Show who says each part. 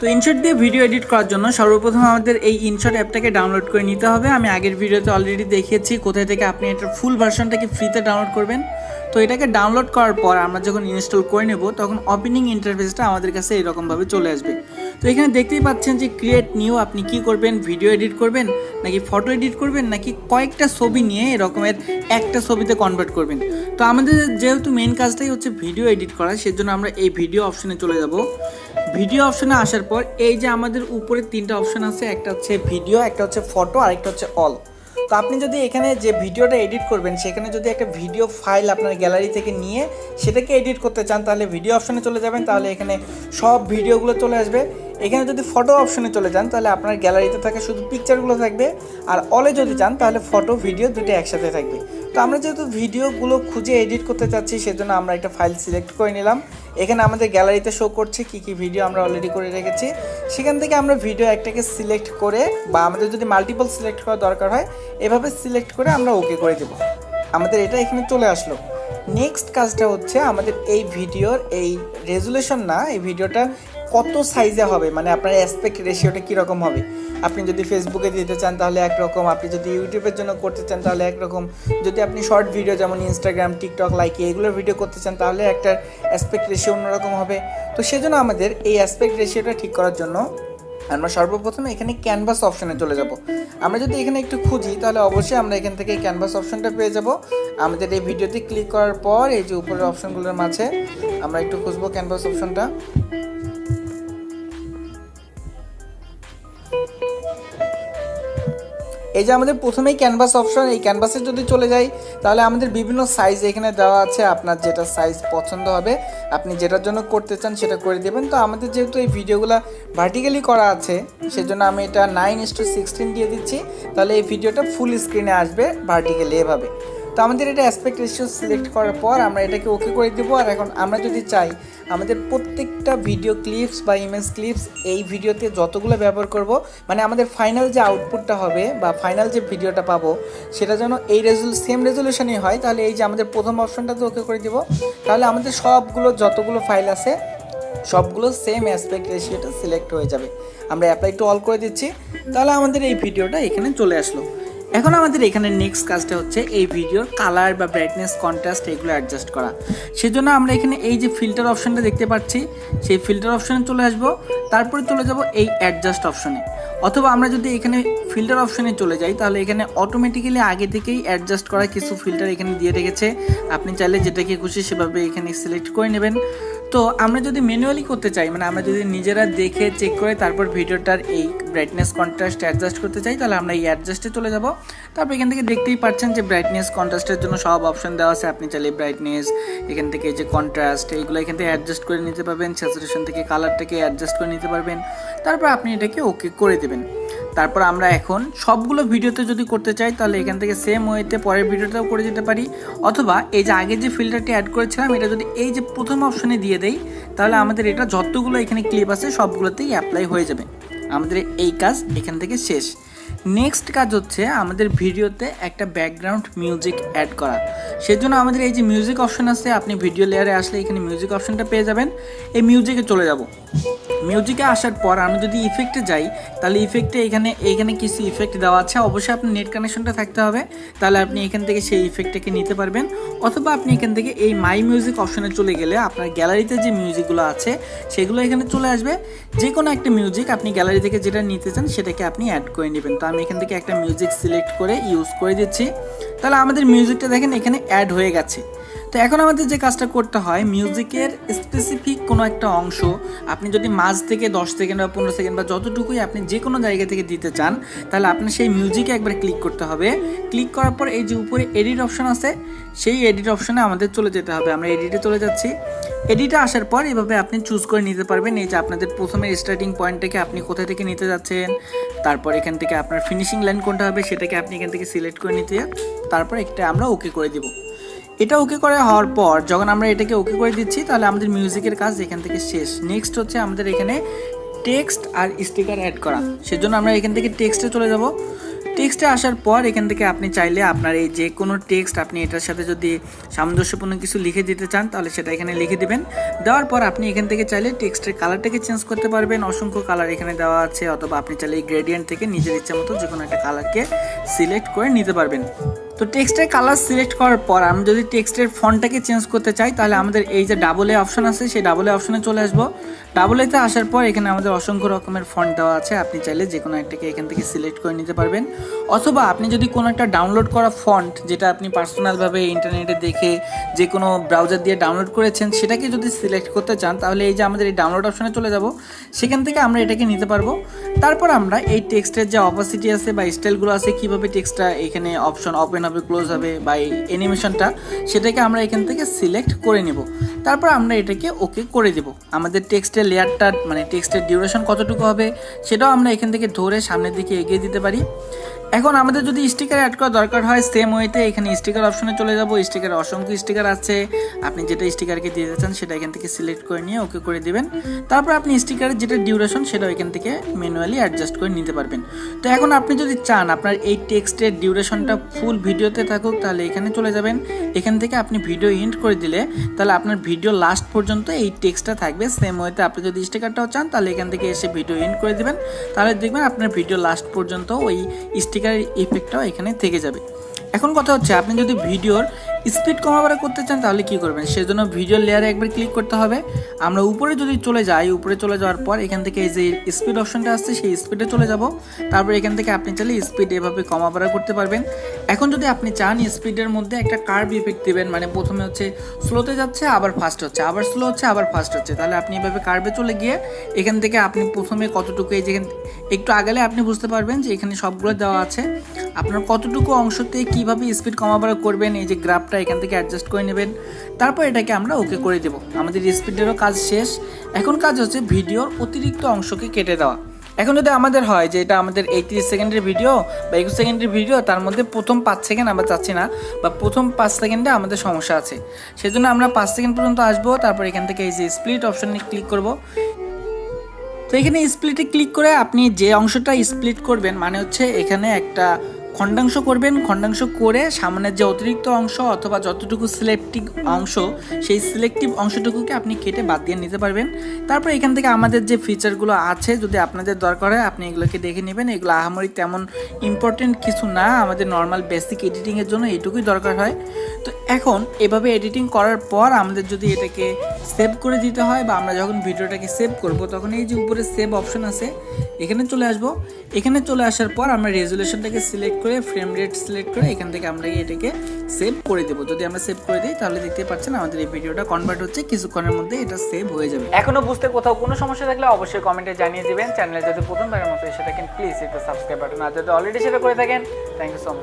Speaker 1: তো ইনশট দিয়ে video edit করার জন্য সর্বপ্রথম আমাদের এই ইনশট অ্যাপটাকে ডাউনলোড করে নিতে হবে। আমি আগের ভিডিওতে অলরেডি দেখিয়েছি কোথায় থেকে আপনি এটার ফুল ভার্সনটাকে ফ্রিতে ডাউনলোড করবেন। তো এটাকে ডাউনলোড করার পর আমরা যখন ইনস্টল করে নেব তখন ওপেনিং ইন্টারফেসটা আমাদের কাছে এরকমভাবে চলে আসবে। তো এখানে দেখতেই পাচ্ছেন যে ক্রিয়েট নিউ, আপনি কি করবেন, ভিডিও এডিট করবেন নাকি ফটো এডিট করবেন নাকি কয়েকটা ছবি নিয়ে এরকমের একটা ছবিতে কনভার্ট করবেন। তো আমাদের যেহেতু মেন কাজটাই হচ্ছে ভিডিও এডিট করা, সেজন্য আমরা এই ভিডিও অপশনে চলে যাব। ভিডিও অপশনে আসার পর এই যে আমাদের উপরে তিনটা অপশন আছে, একটা হচ্ছে ভিডিও, একটা হচ্ছে ফটো আর একটা হচ্ছে অল। তো আপনি যদি এখানে যে ভিডিওটা এডিট করবেন সেখানে যদি একটা ভিডিও ফাইল আপনার গ্যালারি থেকে নিয়ে সেটাকে এডিট করতে চান তাহলে ভিডিও অপশনে চলে যাবেন, তাহলে এখানে সব ভিডিওগুলো চলে আসবে। এখানে যদি ফটো অপশনে চলে যান তাহলে আপনার গ্যালারিতে থাকে শুধু পিকচারগুলো থাকবে, আর অলে যদি যান তাহলে ফটো ভিডিও দুটো একসাথে থাকবে। তো আমরা যেহেতু ভিডিওগুলো খুঁজে এডিট করতে চাচ্ছি সেজন্য আমরা একটা ফাইল সিলেক্ট করে নিলাম। এখানে আমাদের গ্যালারিতে শো করছে কী কী ভিডিও আমরা অলরেডি করে রেখেছি। সেখান থেকে আমরা ভিডিও একটাকে সিলেক্ট করে, বা আমাদের যদি মাল্টিপল সিলেক্ট করা দরকার হয় এভাবে সিলেক্ট করে আমরা ওকে করে দেব। আমাদের এটা এখানে চলে আসলো। নেক্সট কাজটা হচ্ছে আমাদের এই ভিডিওর এই রেজুলেশন না, এই ভিডিওটা কত সাইজে হবে, মানে আপনার অ্যাসপেক্ট রেশিওটা কীরকম হবে। আপনি যদি ফেসবুকে দিতে চান তাহলে একরকম, আপনি যদি ইউটিউবের জন্য করতে চান তাহলে একরকম, যদি আপনি শর্ট ভিডিও যেমন ইনস্টাগ্রাম, টিকটক, লাইক এগুলোর ভিডিও করতে চান তাহলে একটা অ্যাসপেক্ট রেশিও অন্যরকম হবে। তো সেজন্য আমাদের এই অ্যাসপেক্ট রেশিওটা ঠিক করার জন্য আমরা সর্বপ্রথমে এখানে ক্যানভাস অপশনে চলে যাব। আমরা যদি এখানে একটু খুঁজি তাহলে অবশ্যই আমরা এখান থেকে ক্যানভাস অপশনটা পেয়ে যাব। আমাদের এই ভিডিওতে ক্লিক করার পর এই যে উপরের অপশনগুলোর মাঝে আমরা একটু খুঁজবো ক্যানভাস অপশনটা। এই যে আমাদের প্রথমেই ক্যানভাস অপশন, এই ক্যানভাসে যদি চলে যাই তাহলে আমাদের বিভিন্ন সাইজ এখানে দেওয়া আছে। আপনার যেটা সাইজ পছন্দ হবে আপনি যেটার জন্য করতে চান সেটা করে দেবেন। তো আমাদের যেহেতু এই ভিডিওগুলো ভার্টিক্যালি করা আছে সেজন্য আমি এটা 9:16 দিয়ে দিচ্ছি, তাহলে এই ভিডিওটা ফুল স্ক্রিনে আসবে ভার্টিক্যালি এভাবে। তো আমাদের এটা অ্যাসপেক্ট রেশিও সিলেক্ট করার পর আমরা এটাকে ওকে করে দেবো। আর এখন আমরা যদি চাই আমাদের প্রত্যেকটা ভিডিও ক্লিপস বা ইমেজ ক্লিপস এই ভিডিওতে যতগুলো ব্যবহার করব, মানে আমাদের ফাইনাল যে আউটপুটটা হবে বা ফাইনাল যে ভিডিওটা পাবো সেটা যেন এই সেম রেজলিউশনই হয়, তাহলে এই যে আমাদের প্রথম অপশনটাতে ওকে করে দেবো। তাহলে আমাদের সবগুলো যতগুলো ফাইল আছে সবগুলো সেম অ্যাসপেক্ট রেশিওটা সিলেক্ট হয়ে যাবে। আমরা অ্যাপ্লাই টু অল করে দিচ্ছি, তাহলে আমাদের এই ভিডিওটা এখানে চলে আসলো। এখন আমাদের এখানে নেক্সট কাজটা হচ্ছে এই ভিডিওর কালার বা ব্রাইটনেস, কন্ট্রাস্ট এগুলো অ্যাডজাস্ট করা। সেজন্য আমরা এখানে এই যে ফিল্টার অপশনটা দেখতে পাচ্ছি সেই ফিল্টার অপশনে চলে আসব, তারপরে চলে যাব এই অ্যাডজাস্ট অপশনে। অথবা আমরা যদি এখানে ফিল্টার অপশনে চলে যাই তাহলে এখানে অটোমেটিক্যালি আগে থেকেই অ্যাডজাস্ট করা কিছু ফিল্টার এখানে দিয়ে রেখেছে, আপনি চাইলে যেটাকে খুশি সেভাবে এখানে সিলেক্ট করে নেবেন। তো আমরা যদি ম্যানুয়ালি করতে চাই, মানে আমরা যদি নিজেরা দেখে চেক করে তারপর ভিডিওটার এই ব্রাইটনেস কন্ট্রাস্ট অ্যাডজাস্ট করতে চাই তাহলে আমরা এই অ্যাডজাস্টে চলে যাব। তারপর এখান থেকে দেখতেই পাচ্ছেন যে ব্রাইটনেস কন্ট্রাস্টের জন্য সব অপশন দেওয়া আছে। আপনি চাইলে ব্রাইটনেস, এখান থেকে যে কন্ট্রাস্ট এইগুলো এখান থেকে অ্যাডজাস্ট করে নিতে পারবেন, স্যাচুরেশন থেকে কালারটাকে অ্যাডজাস্ট করে নিতে পারবেন। তারপর আপনি এটাকে ওকে করে দেবেন। তারপর আমরা এখন সবগুলো ভিডিওতে যদি করতে চাই তাহলে এখান থেকে সেম ওয়েতে পরের ভিডিওটাও করে দিতে পারি, অথবা এই যে আগে যে ফিল্টারটি অ্যাড করেছিলাম এটা যদি এই যে প্রথম অপশনে দিয়ে দেই তাহলে আমাদের এটা যতগুলো এখানে ক্লিপ আছে সবগুলোতেই অ্যাপ্লাই হয়ে যাবে। আমাদের এই কাজ এখান থেকে শেষ। নেক্সট কাজ হচ্ছে আমাদের ভিডিওতে একটা ব্যাকগ্রাউন্ড মিউজিক অ্যাড করা। সেজন্য আমাদের এই যে মিউজিক অপশন আছে, আপনি ভিডিও লেয়ারে আসলে এখানে মিউজিক অপশনটা পেয়ে যাবেন। এই মিউজিকে চলে যাব। মিউজিকে আসার পর আমি যদি ইফেক্টে যাই তাহলে ইফেক্টে এখানে কিছু ইফেক্ট দেওয়া আছে। অবশ্যই আপনার নেট কানেকশনটা থাকতে হবে, তাহলে আপনি এখান থেকে সেই ইফেক্টটাকে নিতে পারবেন। অথবা আপনি এখান থেকে এই মাই মিউজিক অপশনে চলে গেলে আপনার গ্যালারিতে যে মিউজিকগুলো আছে সেগুলো এখানে চলে আসবে। যে কোনো একটা মিউজিক আপনি গ্যালারি থেকে যেটা নিতে চান সেটাকে আপনি অ্যাড করে নেবেন। তো আমি এখান থেকে একটা মিউজিক সিলেক্ট করে ইউজ করে দিচ্ছি, তাহলে আমাদের মিউজিকটা দেখেন এখানে অ্যাড হয়ে গেছে। তো এখন আমাদের যে কাজটা করতে হয়, মিউজিকের স্পেসিফিক কোনো একটা অংশ আপনি যদি মাঝ থেকে 10 সেকেন্ড বা 15 সেকেন্ড বা যতটুকুই আপনি যে কোনো জায়গা থেকে দিতে চান তাহলে আপনার সেই মিউজিকে একবার ক্লিক করতে হবে। ক্লিক করার পর এই যে উপরে এডিট অপশন আছে সেই এডিট অপশনে আমাদের চলে যেতে হবে। আমরা এডিটে চলে যাচ্ছি। এডিটে আসার পর এভাবে আপনি চুজ করে নিতে পারবেন এই যে আপনাদের প্রথমে স্টার্টিং পয়েন্টটাকে আপনি কোথা থেকে নিতে যাচ্ছেন, তারপর এখান থেকে আপনার ফিনিশিং লাইন কোনটা হবে সেটাকে আপনি এখান থেকে সিলেক্ট করে নিতে, তারপর একটা আমরা ওকে করে দিব। এটা ওকে করে হওয়ার পর যখন আমরা এটাকে ওকে করে দিচ্ছি তাহলে আমাদের মিউজিকের কাজ এখান থেকে শেষ। নেক্সট হচ্ছে আমাদের এখানে টেক্সট আর স্টিকার অ্যাড করা। সেজন্য আমরা এখান থেকে টেক্সটে চলে যাব। টেক্সটে আসার পর এখান থেকে আপনি চাইলে আপনার এই যে কোনো টেক্সট আপনি এটার সাথে যদি সামঞ্জস্যপূর্ণ কিছু লিখে দিতে চান তাহলে সেটা এখানে লিখে দিবেন। দেওয়ার পর আপনি এখান থেকে চাইলে টেক্সটের কালারটাকে চেঞ্জ করতে পারবেন, অসংখ্য কালার এখানে দেওয়া আছে, অথবা আপনি চাইলে এই গ্রেডিয়েন্ট থেকে নিজের ইচ্ছা মতো যে কোনো একটা কালারকে সিলেক্ট করে নিতে পারবেন। তো টেক্সটের কালার সিলেক্ট করার পর আমি যদি টেক্সটের ফন্টটাকে চেঞ্জ করতে চাই তাহলে আমাদের এই যে ডাবল এ অপশন আছে সেই ডাবল এ অপশনে চলে আসবো। ডাবল এতে আসার পর এখানে আমাদের অসংখ্য রকমের ফন্ট দেওয়া আছে, আপনি চাইলে যে কোনো একটাকে এখান থেকে সিলেক্ট করে নিতে পারবেন। অথবা আপনি যদি কোনো একটা ডাউনলোড করা ফন্ট যেটা আপনি পার্সোনালভাবে ইন্টারনেটে দেখে যে কোনো ব্রাউজার দিয়ে ডাউনলোড করেছেন সেটাকে যদি সিলেক্ট করতে চান তাহলে এই যে আমাদের এই ডাউনলোড অপশনে চলে যাব, সেখান থেকে আমরা এটাকে নিতে পারবো। তারপর আমরা এই টেক্সটের যে অপাসিটি আছে বা স্টাইলগুলো আছে, কীভাবে টেক্সটটা এখানে অপশন ওপেন হবে ক্লোজ হবে বা এই অ্যানিমেশনটা সেটাকে আমরা এখান থেকে সিলেক্ট করে নেব। তারপর আমরা এটাকে ওকে করে দেব। আমাদের টেক্সটের লেয়ারটা মানে টেক্সটের ডিউরেশন কতটুকু হবে সেটাও আমরা এখান থেকে ধরে সামনের দিকে এগিয়ে দিতে পারি। এখন আমাদের যদি স্টিকার অ্যাড করা দরকার হয় সেম ওয়েতে এখানে স্টিকার অপশনে চলে যাব। স্টিকারে অসংখ্য স্টিকার আছে, আপনি যেটা স্টিকারকে দিতে চান সেটা এখান থেকে সিলেক্ট করে নিয়ে ওকে করে দিবেন। তারপর আপনি স্টিকারের যেটা ডিউরেশন সেটাও এখান থেকে ম্যানুয়ালি অ্যাডজাস্ট করে নিতে পারবেন। তো এখন আপনি যদি চান আপনার এই টেক্সটের ডিউরেশনটা ফুল ভিডিওতে থাকুক তাহলে এখানে চলে যাবেন। এখান থেকে আপনি ভিডিও এন্ড করে দিলে তাহলে আপনার ভিডিও লাস্ট পর্যন্ত এই টেক্সটটা থাকবে। সেম ওয়েতে আপনি যদি স্টিকারটাও চান তাহলে এখান থেকে এসে ভিডিও এন্ড করে দিবেন, তাহলে দেখবেন আপনার ভিডিও লাস্ট পর্যন্ত ওই স্টিকারের ইফেক্টটাও এখানে থেকে যাবে। এখন কথা হচ্ছে আপনি যদি ভিডিওর স্পিড কমাবার করতে চান তাহলে কি করবেন, সেজন্য ভিডিও লেয়ারে একবার ক্লিক করতে হবে। আমরা উপরে যদি চলে যাই, উপরে চলে যাওয়ার পর এখান থেকে এই যে স্পিড অপশনটা আসছে সেই স্পিডে চলে যাব। তারপর এখান থেকে আপনি চাইলে স্পিড এভাবে কমাবার করতে পারবেন। এখন যদি আপনি চান স্পিডের মধ্যে একটা কার্ভ ইফেক্ট দিবেন, মানে প্রথমে হচ্ছে স্লোতে যাচ্ছে আবার ফাস্ট হচ্ছে, আবার স্লো হচ্ছে আবার ফাস্ট হচ্ছে, তাহলে আপনি এভাবে কার্ভে চলে গিয়ে এখান থেকে আপনি প্রথমে কতটুকু এই যেখানে একটু আগালে আপনি বুঝতে পারবেন যে এখানে সবগুলো দেওয়া আছে, আপনার কতটুকু অংশতে কীভাবে স্পিড কমাবার করবেন এই যে গ্রাফটা এখান থেকে অ্যাডজাস্ট করে নেবেন। তারপর এটাকে আমরা ওকে করে দেবো। আমাদের স্পিডেরও কাজ শেষ। এখন কাজ হচ্ছে ভিডিওর অতিরিক্ত অংশকে কেটে দেওয়া। এখন যদি আমাদের হয় যে এটা আমাদের 30 সেকেন্ডের ভিডিও বা 21 সেকেন্ডের ভিডিও, তার মধ্যে প্রথম 5 সেকেন্ড আমরা চাচ্ছি না বা প্রথম 5 সেকেন্ডে আমাদের সমস্যা আছে, সেজন্য আমরা 5 সেকেন্ড পর্যন্ত আসবো। তারপর এখান থেকে এই যে স্প্লিট অপশনে ক্লিক করব। তো এখানে স্প্লিটে ক্লিক করে আপনি যে অংশটা স্প্লিট করবেন মানে হচ্ছে এখানে একটা খণ্ডাংশ করবেন, খণ্ডাংশ করে সামনের যে অতিরিক্ত অংশ অথবা যতটুকু সিলেক্টিভ অংশ সেই সিলেক্টিভ অংশটুকুকে আপনি কেটে বাদ দিয়ে নিতে পারবেন। তারপর এখান থেকে আমাদের যে ফিচারগুলো আছে যদি আপনাদের দরকার হয় আপনি এগুলোকে দেখে নেবেন। এগুলো আহামরি তেমন ইম্পর্টেন্ট কিছু না, আমাদের নর্মাল বেসিক এডিটিংয়ের জন্য এইটুকুই দরকার হয়। তো এখন এভাবে এডিটিং করার পর আমাদের যদি এটাকে সেভ করে দিতে হয় বা আমরা যখন ভিডিওটাকে সেভ করব তখন এই যে উপরে সেভ অপশন আছে এখানে চলে আসব। এখানে চলে আসার পর আমরা রেজুলেশনটাকে সিলেক্ট করে ফ্রেম রেট সিলেক্ট করে এখান থেকে আমরা এটাকে সেভ করে দেবো। যদি আমরা সেভ করে দিই তাহলে দেখতে পাচ্ছেন আমাদের এই ভিডিওটা কনভার্ট হচ্ছে, কিছুক্ষণের মধ্যে এটা সেভ হয়ে যাবে। এখনো বুঝতে কোথাও কোনো সমস্যা থাকলে অবশ্যই কমেন্টে জানিয়ে দিবেন। চ্যানেলে যদি প্রথমবারের মতো এসে থাকেন প্লিজ একটু সাবস্ক্রাইব বাটন, আর যদি অলরেডি সেটা করে থাকেন থ্যাংক ইউ সো মাচ।